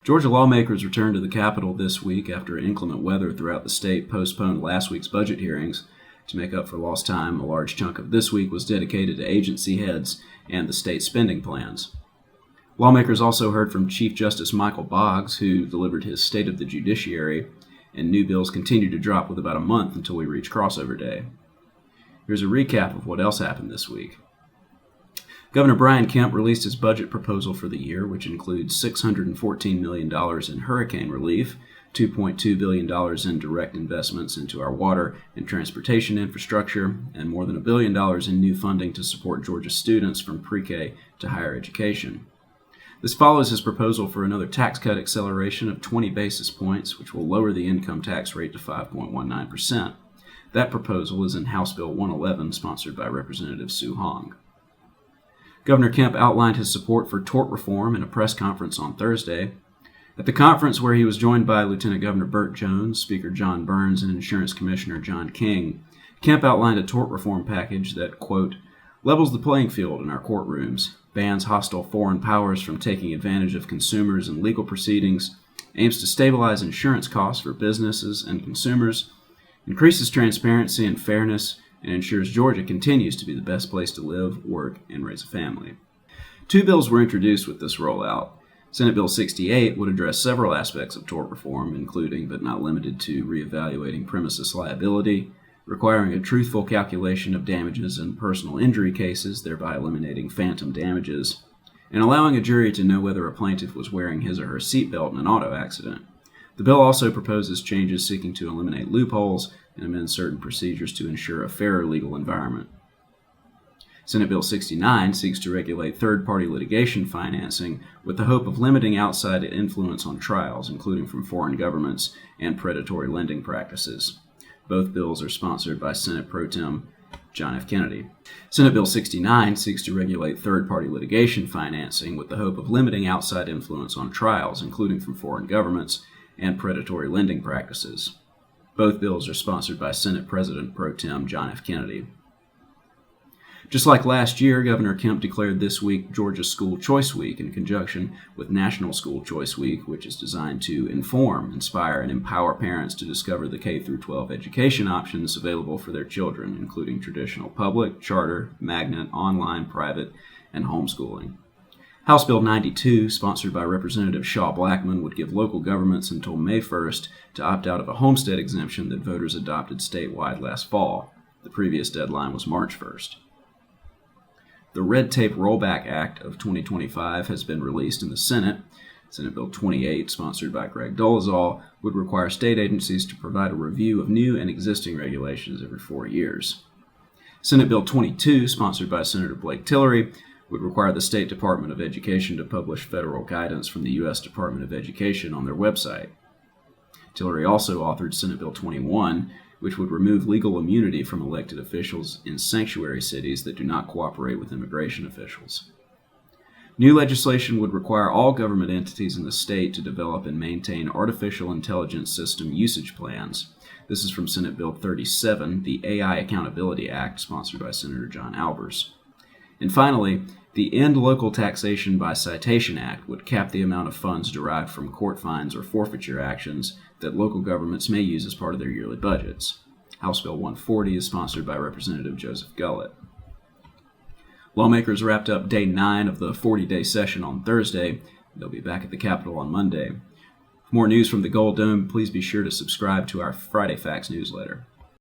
Georgia lawmakers returned to the Capitol this week after inclement weather throughout the state postponed last week's budget hearings. To make up for lost time, a large chunk of this week was dedicated to agency heads and the state spending plans. Lawmakers also heard from Chief Justice Michael Boggs, who delivered his State of the Judiciary, and new bills continue to drop with about a month until we reach crossover day. Here's a recap of what else happened this week. Governor Kemp released his budget proposal for the year, which includes $614 million in hurricane relief, $2.2 billion in direct investments into our water and transportation infrastructure, and more than $1 billion in new funding to support Georgia students from pre-K to higher education. This follows his proposal for another tax cut acceleration of 20 basis points, which will lower the income tax rate to 5.19%. That proposal is in House Bill 111, sponsored by Representative Sue Hong. Governor Kemp outlined his support for tort reform in a press conference on Thursday. At the conference, where he was joined by Lieutenant Governor Burt Jones, Speaker John Burns, and Insurance Commissioner John King, Kemp outlined a tort reform package that, quote, levels the playing field in our courtrooms, bans hostile foreign powers from taking advantage of consumers in legal proceedings, aims to stabilize insurance costs for businesses and consumers, increases transparency and fairness, and ensures Georgia continues to be the best place to live, work, and raise a family. Two bills were introduced with this rollout. Senate Bill 68 would address several aspects of tort reform, including but not limited to reevaluating premises liability, requiring a truthful calculation of damages in personal injury cases, thereby eliminating phantom damages, and allowing a jury to know whether a plaintiff was wearing his or her seatbelt in an auto accident. The bill also proposes changes seeking to eliminate loopholes and amend certain procedures to ensure a fairer legal environment. Senate Bill 69 seeks to regulate third-party litigation financing with the hope of limiting outside influence on trials, including from foreign governments and predatory lending practices. Both bills are sponsored by Senate Pro Tem John F. Kennedy. Senate Bill 69 seeks to regulate third-party litigation financing with the hope of limiting outside influence on trials, including from foreign governments and predatory lending practices. Both bills are sponsored by Senate President Pro Tem John F. Kennedy. Just like last year, Governor Kemp declared this week Georgia School Choice Week in conjunction with National School Choice Week, which is designed to inform, inspire, and empower parents to discover the K-12 education options available for their children, including traditional public, charter, magnet, online, private, and homeschooling. House Bill 92, sponsored by Representative Shaw Blackman, would give local governments until May 1st to opt out of a homestead exemption that voters adopted statewide last fall. The previous deadline was March 1st. The Red Tape Rollback Act of 2025 has been released in the Senate. Senate Bill 28, sponsored by Greg Dolezal, would require state agencies to provide a review of new and existing regulations every 4 years. Senate Bill 22, sponsored by Senator Blake Tillery, would require the State Department of Education to publish federal guidance from the U.S. Department of Education on their website. Tillery also authored Senate Bill 21, which would remove legal immunity from elected officials in sanctuary cities that do not cooperate with immigration officials. New legislation would require all government entities in the state to develop and maintain artificial intelligence system usage plans. This is from Senate Bill 37, the AI Accountability Act, sponsored by Senator John Albers. And finally, the End Local Taxation by Citation Act would cap the amount of funds derived from court fines or forfeiture actions that local governments may use as part of their yearly budgets. House Bill 140 is sponsored by Representative Joseph Gullett. Lawmakers wrapped up Day 9 of the 40-day session on Thursday. They'll be back at the Capitol on Monday. For more news from the Gold Dome, please be sure to subscribe to our Friday Facts newsletter.